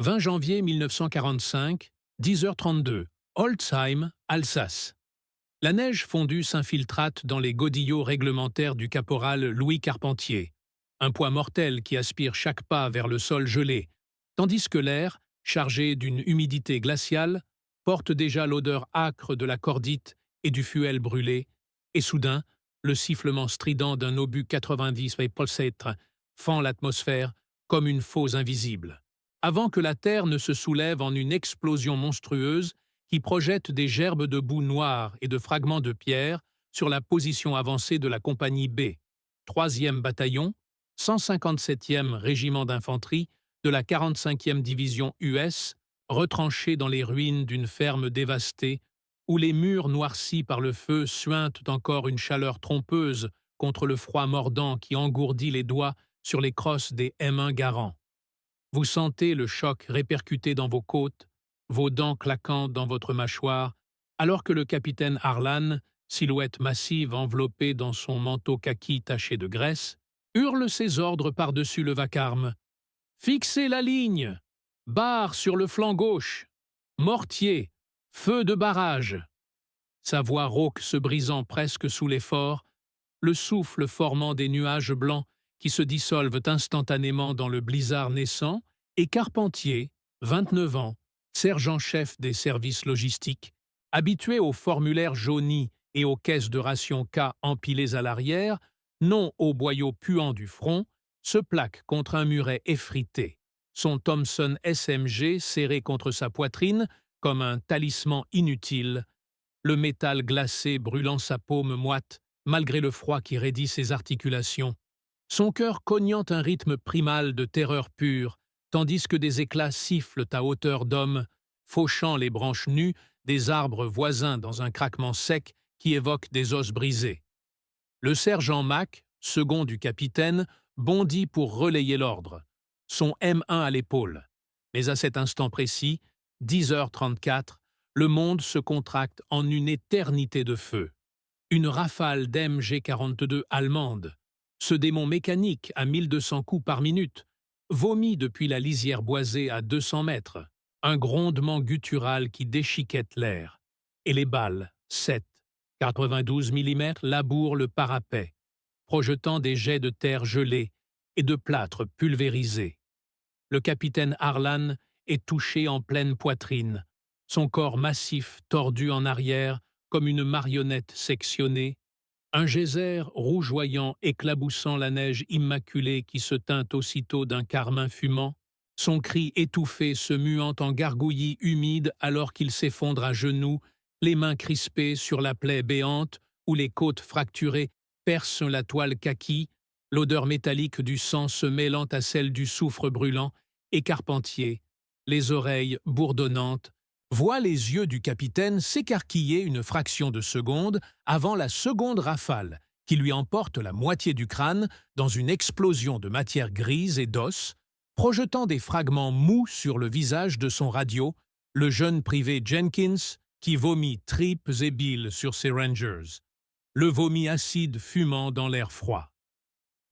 20 janvier 1945, 10h32, Holzheim, Alsace. La neige fondue s'infiltrate dans les godillots réglementaires du caporal Louis Carpentier, un poids mortel qui aspire chaque pas vers le sol gelé, tandis que l'air, chargé d'une humidité glaciale, porte déjà l'odeur âcre de la cordite et du fuel brûlé, et soudain, le sifflement strident d'un obus 90 Pulsatre fend l'atmosphère comme une fosse invisible, avant que la Terre ne se soulève en une explosion monstrueuse qui projette des gerbes de boue noire et de fragments de pierre sur la position avancée de la compagnie B, 3e bataillon, 157e régiment d'infanterie de la 45e division US, retranché dans les ruines d'une ferme dévastée, où les murs noircis par le feu suintent encore une chaleur trompeuse contre le froid mordant qui engourdit les doigts sur les crosses des M1 Garand. Vous sentez le choc répercuté dans vos côtes, vos dents claquant dans votre mâchoire, alors que le capitaine Harlan, silhouette massive enveloppée dans son manteau kaki taché de graisse, hurle ses ordres par-dessus le vacarme. Fixez la ligne! Barre sur le flanc gauche! Mortier! Feu de barrage! Sa voix rauque se brisant presque sous l'effort, le souffle formant des nuages blancs qui se dissolvent instantanément dans le blizzard naissant, et Carpentier, 29 ans, sergent-chef des services logistiques, habitué aux formulaires jaunis et aux caisses de rations K empilées à l'arrière, non aux boyaux puants du front, se plaque contre un muret effrité, son Thompson SMG serré contre sa poitrine comme un talisman inutile, le métal glacé brûlant sa paume moite malgré le froid qui raidit ses articulations, son cœur cognant un rythme primal de terreur pure, tandis que des éclats sifflent à hauteur d'homme, fauchant les branches nues des arbres voisins dans un craquement sec qui évoque des os brisés. Le sergent Mac, second du capitaine, bondit pour relayer l'ordre, son M1 à l'épaule. Mais à cet instant précis, 10h34, le monde se contracte en une éternité de feu. Une rafale d'MG-42 allemande, ce démon mécanique à 1200 coups par minute, vomit depuis la lisière boisée à 200 mètres, un grondement guttural qui déchiquette l'air. Et les balles, 7, 92 mm, labourent le parapet, projetant des jets de terre gelée et de plâtre pulvérisé. Le capitaine Harlan est touché en pleine poitrine, son corps massif tordu en arrière comme une marionnette sectionnée, un geyser rougeoyant éclaboussant la neige immaculée qui se teinte aussitôt d'un carmin fumant, son cri étouffé se muant en gargouillis humide alors qu'il s'effondre à genoux, les mains crispées sur la plaie béante où les côtes fracturées percent la toile kaki, l'odeur métallique du sang se mêlant à celle du soufre brûlant, et Carpentier, les oreilles bourdonnantes, voit les yeux du capitaine s'écarquiller une fraction de seconde avant la seconde rafale, qui lui emporte la moitié du crâne dans une explosion de matière grise et d'os, projetant des fragments mous sur le visage de son radio, le jeune privé Jenkins, qui vomit tripes et billes sur ses Rangers, le vomi acide fumant dans l'air froid.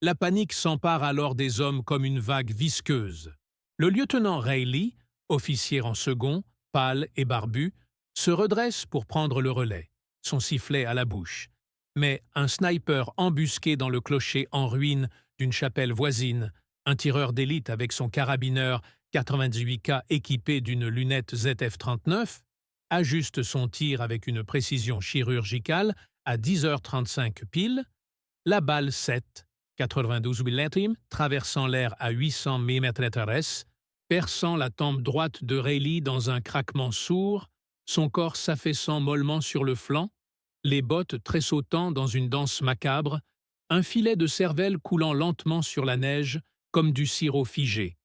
La panique s'empare alors des hommes comme une vague visqueuse. Le lieutenant Reilly, officier en second, pâle et barbu, se redresse pour prendre le relais, son sifflet à la bouche. Mais un sniper embusqué dans le clocher en ruine d'une chapelle voisine, un tireur d'élite avec son carabineur 98K équipé d'une lunette ZF-39, ajuste son tir avec une précision chirurgicale à 10h35 pile, la balle 7, 92 mm, traversant l'air à 800 mm/s, perçant la tempe droite de Reilly dans un craquement sourd, son corps s'affaissant mollement sur le flanc, les bottes tressautant dans une danse macabre, un filet de cervelle coulant lentement sur la neige comme du sirop figé.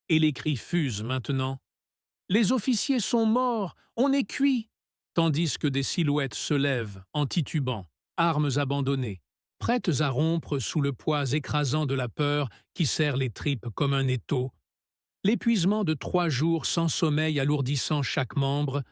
Et les cris fusent maintenant. « Les officiers sont morts, on est cuits !» Tandis que des silhouettes se lèvent en titubant, armes abandonnées, prêtes à rompre sous le poids écrasant de la peur qui serre les tripes comme un étau. L'épuisement de 3 jours sans sommeil alourdissant chaque membre,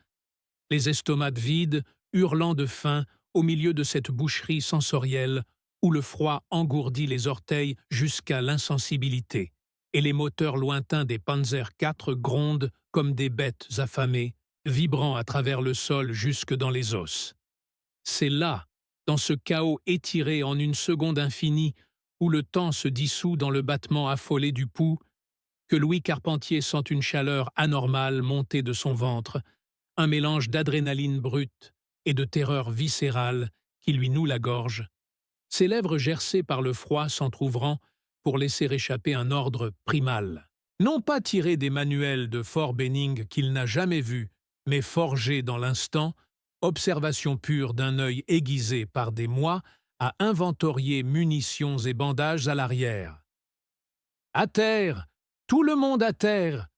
les estomacs vides, hurlant de faim au milieu de cette boucherie sensorielle où le froid engourdit les orteils jusqu'à l'insensibilité, et les moteurs lointains des Panzer IV grondent comme des bêtes affamées, vibrant à travers le sol jusque dans les os. C'est là, dans ce chaos étiré en une seconde infinie, où le temps se dissout dans le battement affolé du pouls, que Louis Carpentier sent une chaleur anormale monter de son ventre, un mélange d'adrénaline brute et de terreur viscérale qui lui noue la gorge. Ses lèvres gercées par le froid s'entr'ouvrant pour laisser échapper un ordre primal. Non pas tiré des manuels de Fort Benning qu'il n'a jamais vus, mais forgé dans l'instant, observation pure d'un œil aiguisé par des mois à inventorier munitions et bandages à l'arrière. « À terre! Tout le monde à terre!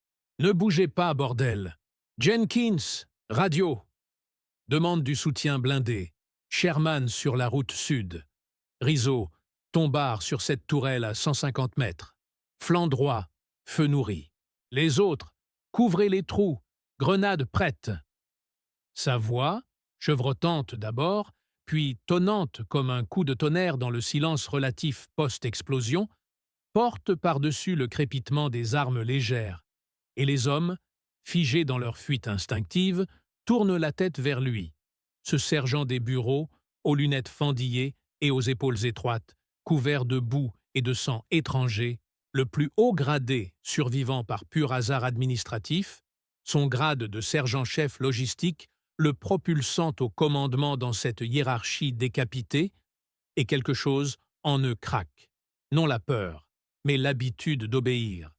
Ne bougez pas, bordel! Jenkins, radio! » Demande du soutien blindé. Sherman sur la route sud. Rizzo, tombard sur cette tourelle à 150 mètres. Flanc droit, feu nourri. Les autres, couvrez les trous, grenade prête. Sa voix, chevrotante d'abord, puis tonnante comme un coup de tonnerre dans le silence relatif post-explosion, porte par-dessus le crépitement des armes légères, et les hommes, figés dans leur fuite instinctive, tournent la tête vers lui, ce sergent des bureaux, aux lunettes fendillées et aux épaules étroites, couvert de boue et de sang étranger, le plus haut gradé survivant par pur hasard administratif, son grade de sergent-chef logistique le propulsant au commandement dans cette hiérarchie décapitée, et quelque chose en eux craque. Non la peur, mais l'habitude d'obéir.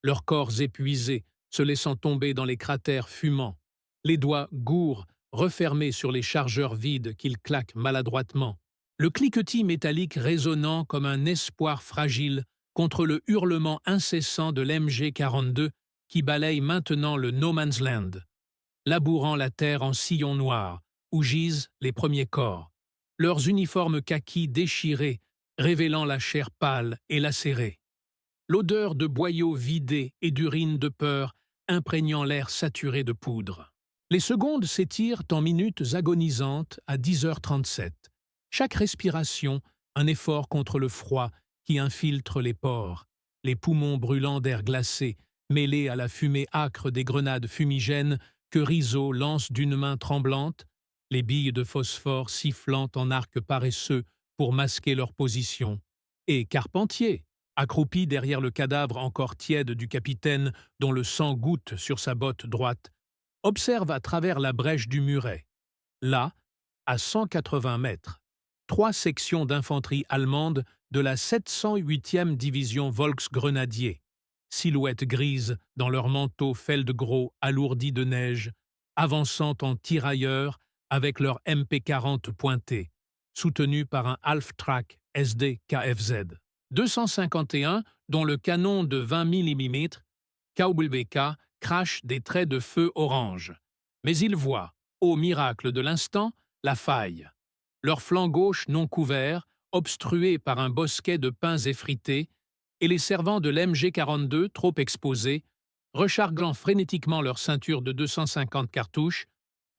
Leurs corps épuisés, se laissant tomber dans les cratères fumants, les doigts gourds refermés sur les chargeurs vides qu'ils claquent maladroitement, le cliquetis métallique résonnant comme un espoir fragile contre le hurlement incessant de l'MG-42 qui balaye maintenant le No Man's Land, labourant la terre en sillons noirs, où gisent les premiers corps, leurs uniformes kakis déchirés, révélant la chair pâle et lacérée. L'odeur de boyaux vidés et d'urine de peur imprégnant l'air saturé de poudre. Les secondes s'étirent en minutes agonisantes à 10h37. Chaque respiration, un effort contre le froid qui infiltre les pores, les poumons brûlants d'air glacé, mêlés à la fumée âcre des grenades fumigènes que Rizzo lance d'une main tremblante, les billes de phosphore sifflant en arcs paresseux pour masquer leur position. Et Carpentier, accroupi derrière le cadavre encore tiède du capitaine dont le sang goutte sur sa botte droite, observe à travers la brèche du muret. Là, à 180 mètres, 3 sections d'infanterie allemande de la 708e division Volksgrenadier, silhouettes grises dans leurs manteaux feldgros alourdis de neige, avançant en tirailleurs avec leur MP40 pointé, soutenus par un Half-Track SD KFZ. 251, dont le canon de 20 mm, KWK, crache des traits de feu orange. Mais ils voient, ô miracle de l'instant, la faille. Leur flanc gauche non couvert, obstrué par un bosquet de pins effrités, et les servants de l'MG-42 trop exposés, rechargeant frénétiquement leur ceinture de 250 cartouches,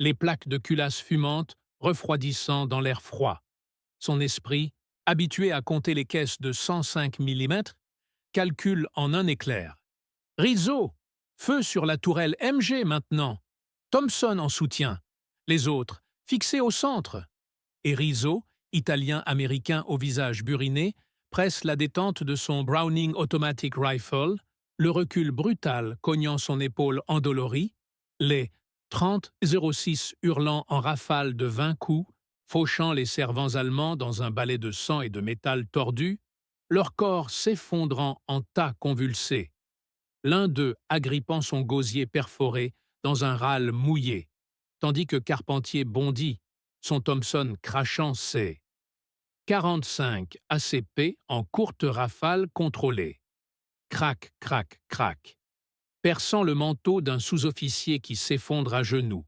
les plaques de culasse fumantes refroidissant dans l'air froid. Son esprit, habitué à compter les caisses de 105 mm, calcule en un éclair. Rizzo, feu sur la tourelle MG maintenant. Thompson en soutien. Les autres, fixés au centre. Et Rizzo, italien-américain au visage buriné, presse la détente de son Browning Automatic Rifle, le recul brutal cognant son épaule endolorie, les 30-06 hurlant en rafale de 20 coups, fauchant les servants allemands dans un balai de sang et de métal tordu, leur corps s'effondrant en tas convulsés. L'un d'eux agrippant son gosier perforé dans un râle mouillé, tandis que Carpentier bondit, son Thompson crachant ses 45 ACP en courte rafale contrôlée. Crac, crac, crac. Perçant le manteau d'un sous-officier qui s'effondre à genoux,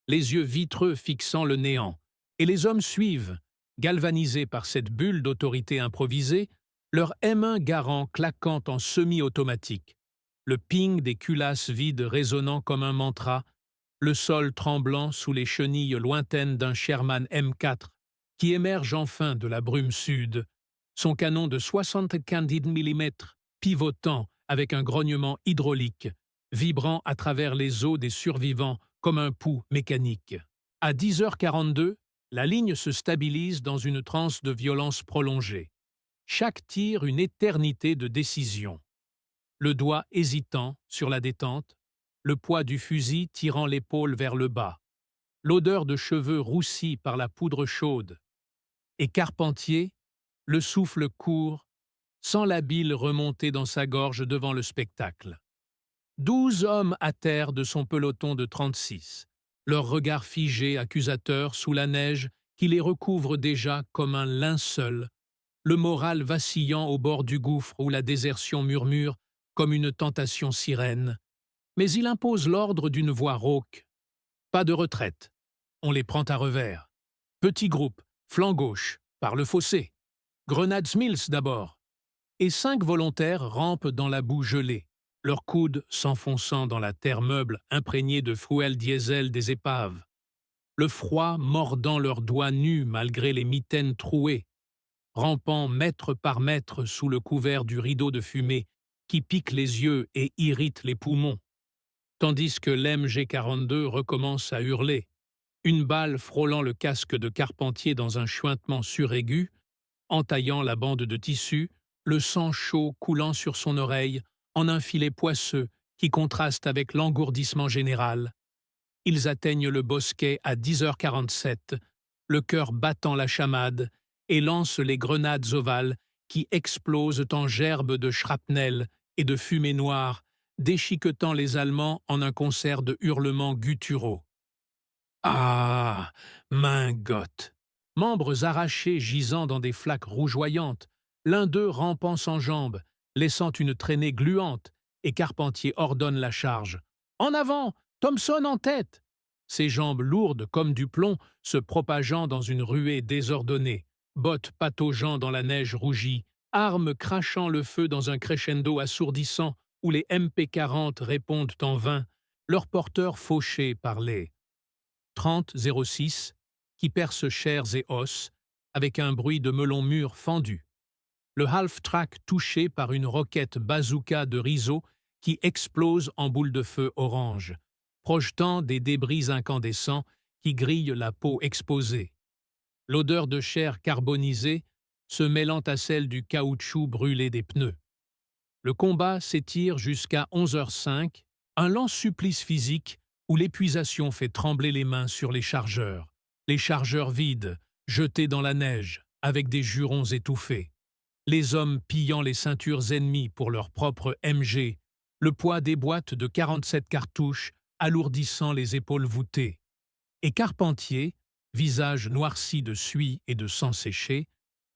les yeux vitreux fixant le néant, et les hommes suivent, galvanisés par cette bulle d'autorité improvisée, leur M1 Garand claquant en semi-automatique, le ping des culasses vides résonnant comme un mantra, le sol tremblant sous les chenilles lointaines d'un Sherman M4 qui émerge enfin de la brume sud, son canon de 75 mm pivotant avec un grognement hydraulique, vibrant à travers les os des survivants comme un pouls mécanique. À 10h42, la ligne se stabilise dans une transe de violence prolongée. Chaque tir une éternité de décision. Le doigt hésitant sur la détente, le poids du fusil tirant l'épaule vers le bas, l'odeur de cheveux roussis par la poudre chaude. Et Carpentier, le souffle court, sans la bile remonter dans sa gorge devant le spectacle. 12 hommes à terre de son peloton de 36, leurs regards figés, accusateurs, sous la neige qui les recouvre déjà comme un linceul, le moral vacillant au bord du gouffre où la désertion murmure comme une tentation sirène. Mais il impose l'ordre d'une voix rauque. Pas de retraite. On les prend à revers. Petit groupe, flanc gauche, par le fossé. Grenades Mills d'abord. Et 5 volontaires rampent dans la boue gelée, leurs coudes s'enfonçant dans la terre meuble imprégnée de frouel diesel des épaves. Le froid mordant leurs doigts nus malgré les mitaines trouées, rampant mètre par mètre sous le couvert du rideau de fumée qui pique les yeux et irrite les poumons. Tandis que l'MG-42 recommence à hurler, une balle frôlant le casque de Carpentier dans un chuintement suraigu, entaillant la bande de tissu, le sang chaud coulant sur son oreille en un filet poisseux qui contraste avec l'engourdissement général. Ils atteignent le bosquet à 10h47, le cœur battant la chamade, et lancent les grenades ovales qui explosent en gerbes de shrapnel et de fumée noire, déchiquetant les Allemands en un concert de hurlements gutturaux. Ah, Mingotte! Membres arrachés gisant dans des flaques rougeoyantes, l'un d'eux rampant sans jambes, laissant une traînée gluante, et Carpentier ordonne la charge. En avant! Thompson en tête! Ses jambes lourdes comme du plomb se propageant dans une ruée désordonnée, bottes pataugeant dans la neige rougie, armes crachant le feu dans un crescendo assourdissant où les MP40 répondent en vain, leurs porteurs fauchés par les 30-06 qui percent chairs et os avec un bruit de melon mûr fendu. Le half-track touché par une roquette bazooka de Rizzo qui explose en boule de feu orange, projetant des débris incandescents qui grillent la peau exposée. L'odeur de chair carbonisée se mêlant à celle du caoutchouc brûlé des pneus. Le combat s'étire jusqu'à 11h05, un lent supplice physique où l'épuisation fait trembler les mains sur les chargeurs vides, jetés dans la neige, avec des jurons étouffés. Les hommes pillant les ceintures ennemies pour leur propre MG, le poids des boîtes de 47 cartouches alourdissant les épaules voûtées. Et Carpentier, visage noirci de suie et de sang séché,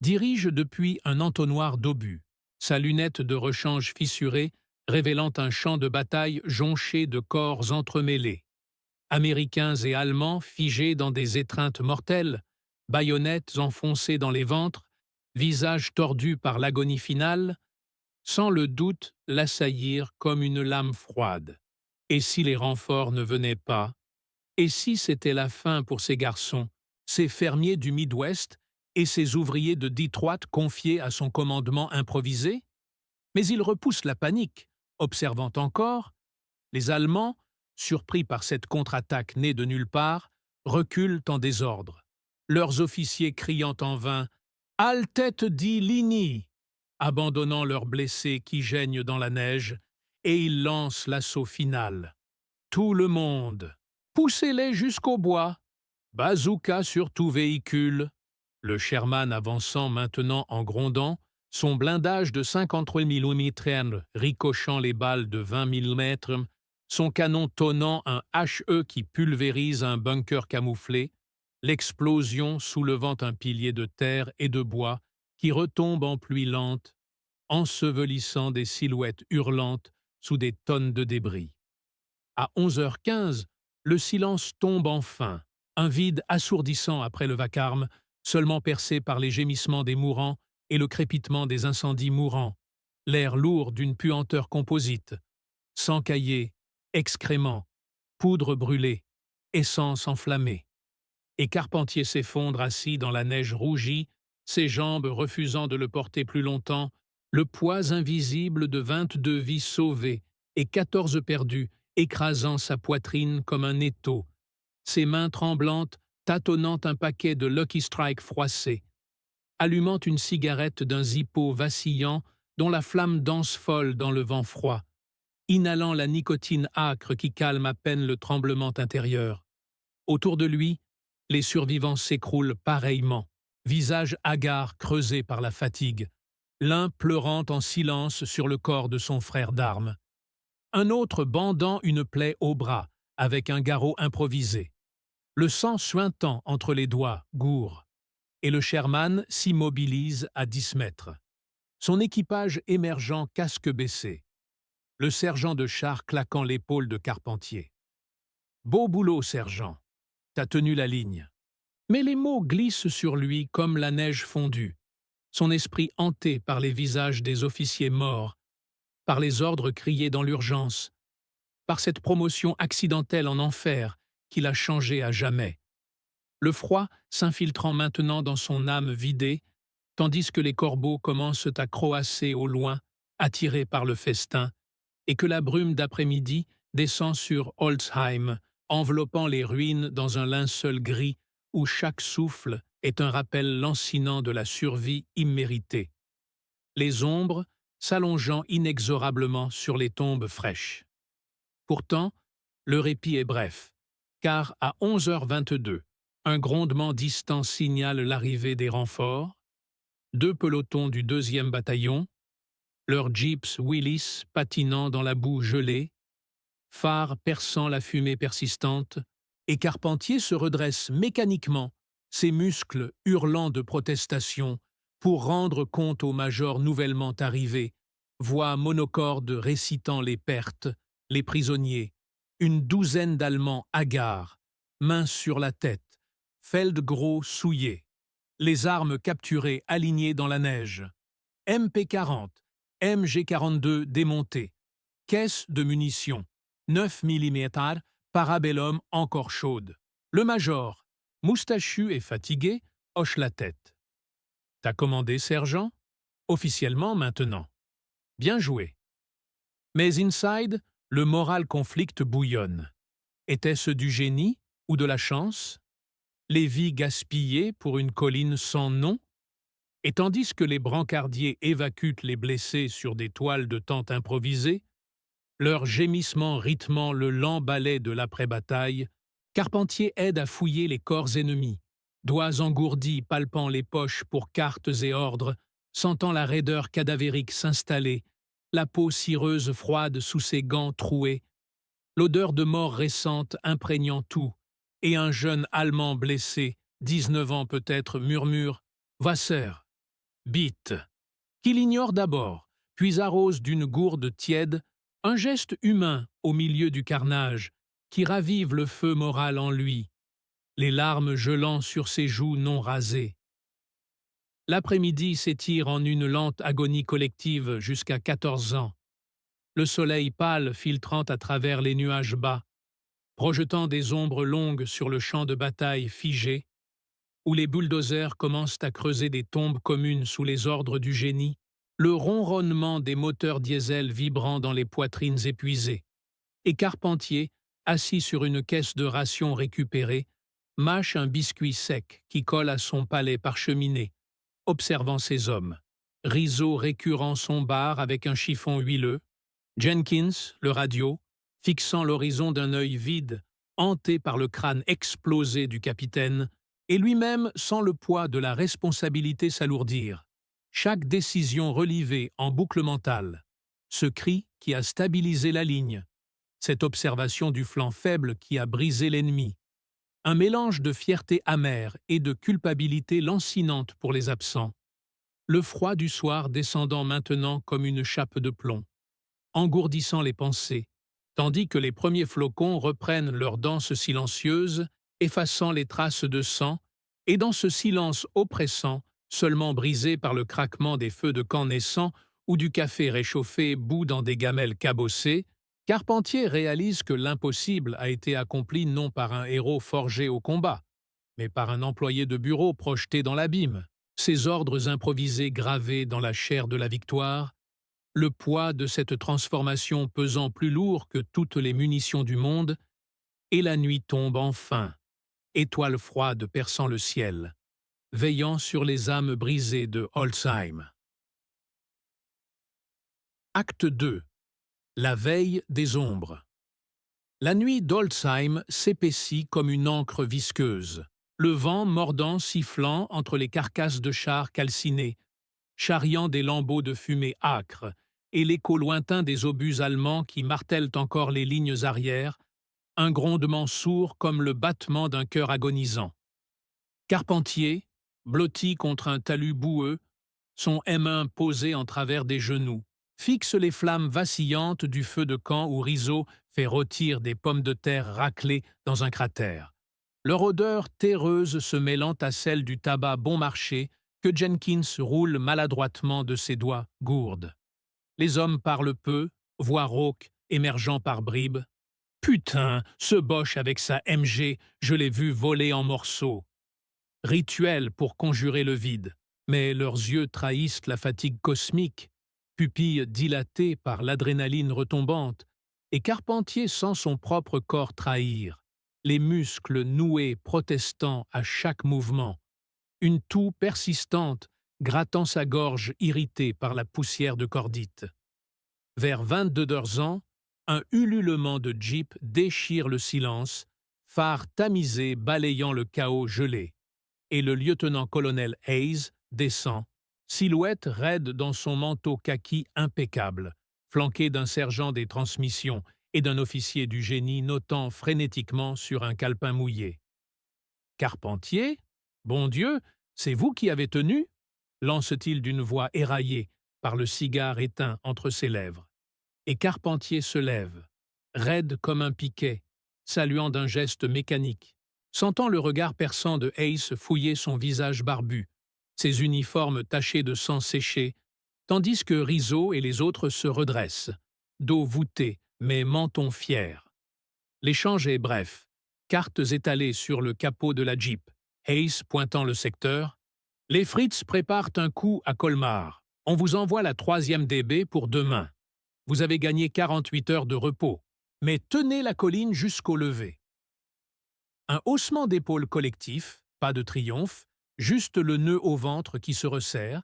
dirige depuis un entonnoir d'obus, sa lunette de rechange fissurée révélant un champ de bataille jonché de corps entremêlés. Américains et Allemands figés dans des étreintes mortelles, baïonnettes enfoncées dans les ventres, visages tordus par l'agonie finale, sans le doute l'assaillir comme une lame froide. Et si les renforts ne venaient pas? Et si c'était la fin pour ces garçons, ces fermiers du Midwest et ces ouvriers de Detroit confiés à son commandement improvisé? Mais il repousse la panique, observant encore, les Allemands, surpris par cette contre-attaque née de nulle part, reculent en désordre, leurs officiers criant en vain « Altet di Ligny !» abandonnant leurs blessés qui geignent dans la neige, et ils lancent l'assaut final. Tout le monde, poussez-les jusqu'au bois, bazooka sur tout véhicule, le Sherman avançant maintenant en grondant, son blindage de 53 mm ricochant les balles de 20 mm, son canon tonnant un HE qui pulvérise un bunker camouflé, l'explosion soulevant un pilier de terre et de bois qui retombe en pluie lente, ensevelissant des silhouettes hurlantes sous des tonnes de débris. À 11h15, le silence tombe enfin, un vide assourdissant après le vacarme, seulement percé par les gémissements des mourants et le crépitement des incendies mourants, l'air lourd d'une puanteur composite, sang caillé, excréments, poudre brûlée, essence enflammée. Et Carpentier s'effondre assis dans la neige rougie, ses jambes refusant de le porter plus longtemps, le poids invisible de 22 vies sauvées et 14 perdues, écrasant sa poitrine comme un étau, ses mains tremblantes tâtonnant un paquet de Lucky Strike froissé, allumant une cigarette d'un Zippo vacillant dont la flamme danse folle dans le vent froid, inhalant la nicotine âcre qui calme à peine le tremblement intérieur. Autour de lui, les survivants s'écroulent pareillement, visages hagards creusés par la fatigue, l'un pleurant en silence sur le corps de son frère d'armes, un autre bandant une plaie au bras avec un garrot improvisé, le sang suintant entre les doigts, gourd, et le Sherman s'immobilise à 10 mètres. Son équipage émergeant casque baissé, le sergent de char claquant l'épaule de Carpentier. « Beau boulot, sergent, t'as tenu la ligne. » Mais les mots glissent sur lui comme la neige fondue, son esprit hanté par les visages des officiers morts, par les ordres criés dans l'urgence, par cette promotion accidentelle en enfer qui l'a changé à jamais. Le froid s'infiltrant maintenant dans son âme vidée, tandis que les corbeaux commencent à croasser au loin, attirés par le festin, et que la brume d'après-midi descend sur Holzheim, enveloppant les ruines dans un linceul gris où chaque souffle est un rappel lancinant de la survie imméritée. Les ombres s'allongeant inexorablement sur les tombes fraîches. Pourtant, le répit est bref, car à 11h22, un grondement distant signale l'arrivée des renforts, 2 pelotons du 2e bataillon, leurs jeeps Willis patinant dans la boue gelée, phares perçant la fumée persistante, et Carpentier se redresse mécaniquement, ses muscles hurlant de protestation, pour rendre compte au major nouvellement arrivé, voix monocorde récitant les pertes, les prisonniers, une douzaine d'Allemands hagards, mains sur la tête, feldgros souillés, les armes capturées alignées dans la neige, MP40, MG42 démontés, caisses de munitions, 9 mm, parabellum encore chaude. Le major, moustachu et fatigué, hoche la tête. « T'as commandé, sergent ? Officiellement maintenant. Bien joué. » Mais inside, le moral conflict bouillonne. Était-ce du génie ou de la chance ? Les vies gaspillées pour une colline sans nom ? Et tandis que les brancardiers évacuent les blessés sur des toiles de tente improvisées, leurs gémissements rythmant le lent ballet de l'après-bataille, Carpentier aide à fouiller les corps ennemis, doigts engourdis palpant les poches pour cartes et ordres, sentant la raideur cadavérique s'installer, la peau cireuse froide sous ses gants troués, l'odeur de mort récente imprégnant tout, et un jeune Allemand blessé, 19 ans peut-être, murmure « Wasser ». Bite, qu'il ignore d'abord, puis arrose d'une gourde tiède un geste humain au milieu du carnage qui ravive le feu moral en lui, les larmes gelant sur ses joues non rasées. L'après-midi s'étire en une lente agonie collective jusqu'à 14 ans, le soleil pâle filtrant à travers les nuages bas, projetant des ombres longues sur le champ de bataille figé, où les bulldozers commencent à creuser des tombes communes sous les ordres du génie, le ronronnement des moteurs diesel vibrant dans les poitrines épuisées, et Carpentier, assis sur une caisse de rations récupérée, mâche un biscuit sec qui colle à son palais parcheminé, observant ses hommes, Rizzo récurant son bar avec un chiffon huileux, Jenkins, le radio, fixant l'horizon d'un œil vide, hanté par le crâne explosé du capitaine, et lui-même sans le poids de la responsabilité s'alourdir. Chaque décision relevée en boucle mentale. Ce cri qui a stabilisé la ligne. Cette observation du flanc faible qui a brisé l'ennemi. Un mélange de fierté amère et de culpabilité lancinante pour les absents. Le froid du soir descendant maintenant comme une chape de plomb, engourdissant les pensées, tandis que les premiers flocons reprennent leur danse silencieuse, effaçant les traces de sang, et dans ce silence oppressant, seulement brisé par le craquement des feux de camp naissants ou du café réchauffé bout dans des gamelles cabossées, Carpentier réalise que l'impossible a été accompli non par un héros forgé au combat, mais par un employé de bureau projeté dans l'abîme. Ces ordres improvisés gravés dans la chair de la victoire, le poids de cette transformation pesant plus lourd que toutes les munitions du monde, et la nuit tombe enfin, étoile froide perçant le ciel, veillant sur les âmes brisées de Holzheim. Acte 2. La veille des ombres. La nuit d'Holzheim s'épaissit comme une encre visqueuse, le vent mordant sifflant entre les carcasses de chars calcinés, charriant des lambeaux de fumée âcre, et l'écho lointain des obus allemands qui martèlent encore les lignes arrières, un grondement sourd comme le battement d'un cœur agonisant. Carpentier, blotti contre un talus boueux, son M1 posé en travers des genoux, fixe les flammes vacillantes du feu de camp où Rizzo fait rôtir des pommes de terre raclées dans un cratère. Leur odeur terreuse se mêlant à celle du tabac bon marché que Jenkins roule maladroitement de ses doigts gourdes. Les hommes parlent peu, voix rauque, émergeant par bribes. « Putain, ce Boche avec sa MG, je l'ai vu voler en morceaux. » Rituel pour conjurer le vide, mais leurs yeux trahissent la fatigue cosmique, pupilles dilatées par l'adrénaline retombante, et Carpentier sent son propre corps trahir, les muscles noués protestant à chaque mouvement, une toux persistante grattant sa gorge irritée par la poussière de cordite. Vers 22 ans, un ululement de jeep déchire le silence, phare tamisé balayant le chaos gelé, et le lieutenant-colonel Hayes descend, silhouette raide dans son manteau kaki impeccable, flanqué d'un sergent des transmissions et d'un officier du génie notant frénétiquement sur un calepin mouillé. « Carpentier ? Bon Dieu, c'est vous qui avez tenu ?» lance-t-il d'une voix éraillée par le cigare éteint entre ses lèvres. Et Carpentier se lève, raide comme un piquet, saluant d'un geste mécanique, sentant le regard perçant de Hayes fouiller son visage barbu, ses uniformes tachés de sang séché, tandis que Rizzo et les autres se redressent, dos voûtés, mais menton fier. L'échange est bref, cartes étalées sur le capot de la Jeep, Hayes pointant le secteur. « Les Fritz préparent un coup à Colmar. On vous envoie la 3e DB pour demain. Vous avez gagné 48 heures de repos, mais tenez la colline jusqu'au lever. » Un haussement d'épaules collectif, pas de triomphe, juste le nœud au ventre qui se resserre,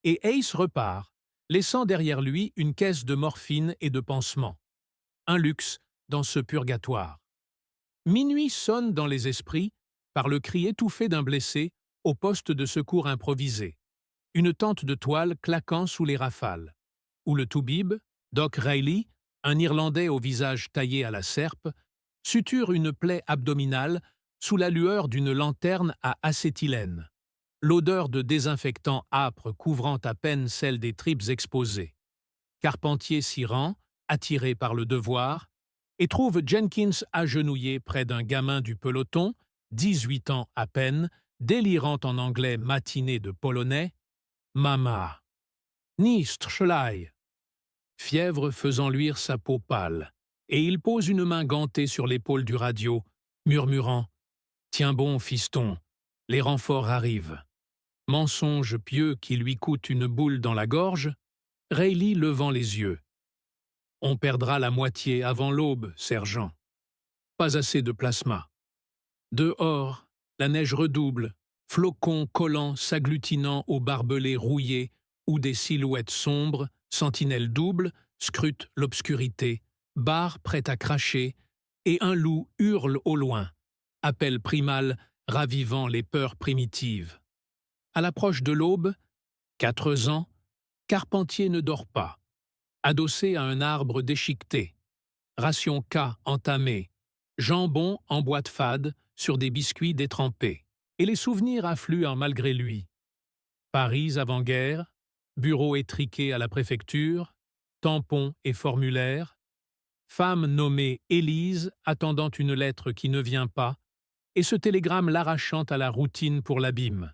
et Hayes repart, laissant derrière lui une caisse de morphine et de pansements. Un luxe dans ce purgatoire. Minuit sonne dans les esprits par le cri étouffé d'un blessé au poste de secours improvisé, une tente de toile claquant sous les rafales, où le toubib, Doc Riley, un Irlandais au visage taillé à la serpe, suture une plaie abdominale sous la lueur d'une lanterne à acétylène, l'odeur de désinfectant âpre couvrant à peine celle des tripes exposées. Carpentier s'y rend, attiré par le devoir, et trouve Jenkins agenouillé près d'un gamin du peloton, 18 ans à peine, délirant en anglais matiné de polonais, « Mama »« Nicht Schlei » fièvre faisant luire sa peau pâle, et il pose une main gantée sur l'épaule du radio, murmurant « Tiens bon, fiston, les renforts arrivent. » Mensonge pieux qui lui coûte une boule dans la gorge, Reilly levant les yeux. « On perdra la moitié avant l'aube, sergent. » Pas assez de plasma. Dehors, la neige redouble, flocons collants s'agglutinant aux barbelés rouillés où des silhouettes sombres, sentinelles doubles, scrutent l'obscurité, barres prêtes à cracher, et un loup hurle au loin, appel primal ravivant les peurs primitives. À l'approche de l'aube, 4 ans, Carpentier ne dort pas, adossé à un arbre déchiqueté, ration K entamée, jambon en boîte fade sur des biscuits détrempés, et les souvenirs affluent malgré lui. Paris avant-guerre, bureau étriqué à la préfecture, tampons et formulaires, femme nommée Élise attendant une lettre qui ne vient pas, et ce télégramme l'arrachant à la routine pour l'abîme.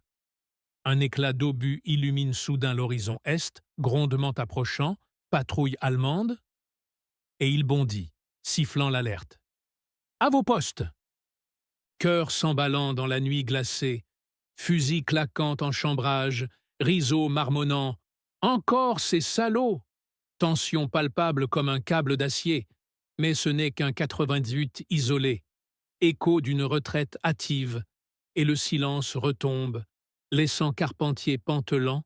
Un éclat d'obus illumine soudain l'horizon est, grondement approchant, patrouille allemande, et il bondit, sifflant l'alerte. « À vos postes !» Cœur s'emballant dans la nuit glacée, fusil claquant en chambrage, Rizzo marmonnant « Encore ces salauds !» Tension palpable comme un câble d'acier, mais ce n'est qu'un 98 isolé, écho d'une retraite hâtive, et le silence retombe, laissant Carpentier pantelant,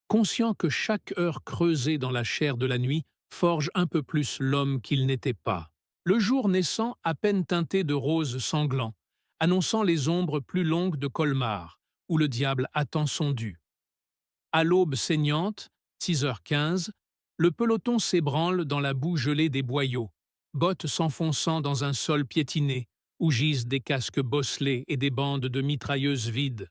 conscient que chaque heure creusée dans la chair de la nuit forge un peu plus l'homme qu'il n'était pas. Le jour naissant à peine teinté de rose sanglant, annonçant les ombres plus longues de Colmar, où le diable attend son dû. À l'aube saignante, 6h15, le peloton s'ébranle dans la boue gelée des boyaux, bottes s'enfonçant dans un sol piétiné, où gisent des casques bosselés et des bandes de mitrailleuses vides.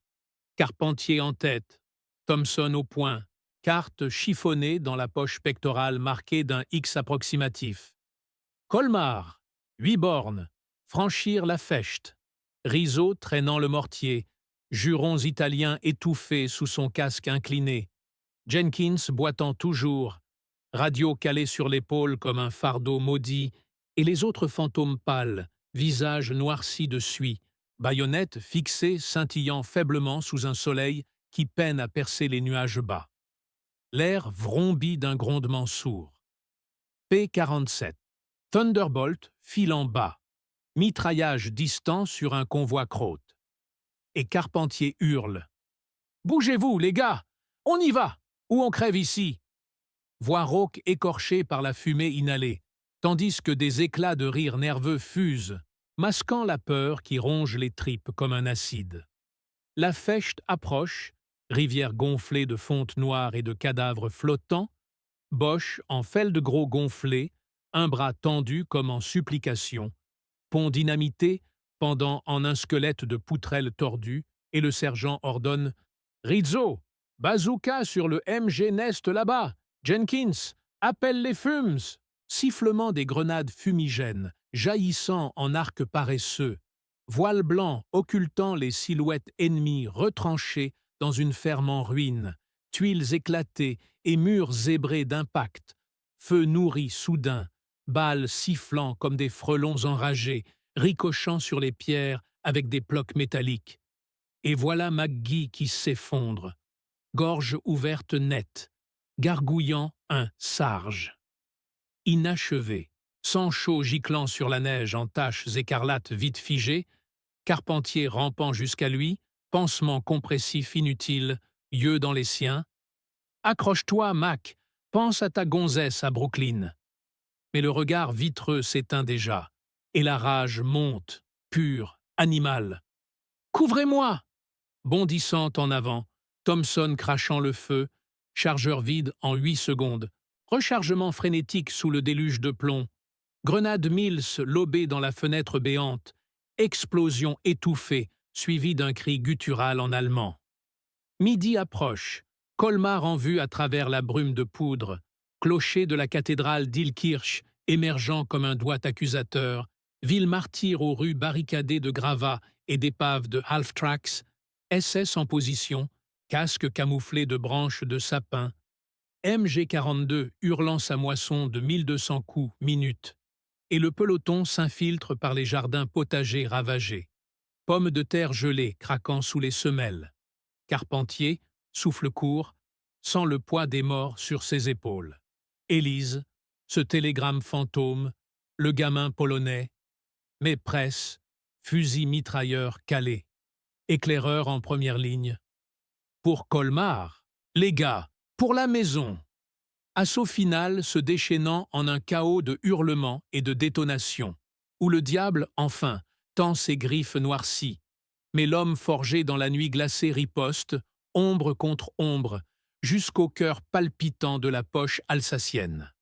Carpentier en tête, Thompson au poing, carte chiffonnée dans la poche pectorale marquée d'un X approximatif. Colmar, 8 bornes, franchir la Fecht. Rizzo traînant le mortier, jurons italiens étouffés sous son casque incliné. Jenkins boitant toujours, radio calée sur l'épaule comme un fardeau maudit, et les autres fantômes pâles, visages noircis de suie, baïonnettes fixées scintillant faiblement sous un soleil qui peine à percer les nuages bas. L'air vrombit d'un grondement sourd. P-47. Thunderbolt filant bas. Mitraillage distant sur un convoi crotte. Et Carpentier hurle. « Bougez-vous, les gars! On y va! Ou on crève ici !» Voix rauque écorchée par la fumée inhalée, tandis que des éclats de rire nerveux fusent, masquant la peur qui ronge les tripes comme un acide. La Fecht approche, rivière gonflée de fonte noire et de cadavres flottants, Boche en felle de gros gonflé, un bras tendu comme en supplication, pont dynamité pendant en un squelette de poutrelles tordues, et le sergent ordonne « Rizzo, bazooka sur le MG Nest là-bas! Jenkins, appelle les fumes !» Sifflement des grenades fumigènes, jaillissant en arcs paresseux, voile blanc occultant les silhouettes ennemies retranchées dans une ferme en ruine, tuiles éclatées et murs zébrés d'impact, feu nourri soudain, balles sifflant comme des frelons enragés, ricochant sur les pierres avec des blocs métalliques. Et voilà McGee qui s'effondre, gorge ouverte nette, gargouillant un sarge. Inachevé, sang chaud giclant sur la neige en taches écarlates vite figées, Carpentier rampant jusqu'à lui, pansement compressif inutile, yeux dans les siens. « Accroche-toi, Mac, pense à ta gonzesse à Brooklyn. » Mais le regard vitreux s'éteint déjà, et la rage monte, pure, animale. « Couvrez-moi !» Bondissant en avant, Thompson crachant le feu, chargeur vide en 8 secondes, rechargement frénétique sous le déluge de plomb, grenade Mills lobée dans la fenêtre béante, explosion étouffée, suivie d'un cri guttural en allemand. Midi approche, Colmar en vue à travers la brume de poudre, clocher de la cathédrale d'Illkirch émergeant comme un doigt accusateur, ville martyre aux rues barricadées de gravats et d'épaves de half-tracks, SS en position, casque camouflé de branches de sapin, MG42 hurlant sa moisson de 1200 coups minute, et le peloton s'infiltre par les jardins potagers ravagés. Pommes de terre gelées craquant sous les semelles. Carpentier, souffle court, sent le poids des morts sur ses épaules. Élise, ce télégramme fantôme, le gamin polonais, mais presse, fusil mitrailleur calé, éclaireur en première ligne. Pour Colmar, les gars, pour la maison. Assaut final se déchaînant en un chaos de hurlements et de détonations, où le diable, enfin, tend ses griffes noircies, mais l'homme forgé dans la nuit glacée riposte, ombre contre ombre, jusqu'au cœur palpitant de la poche alsacienne.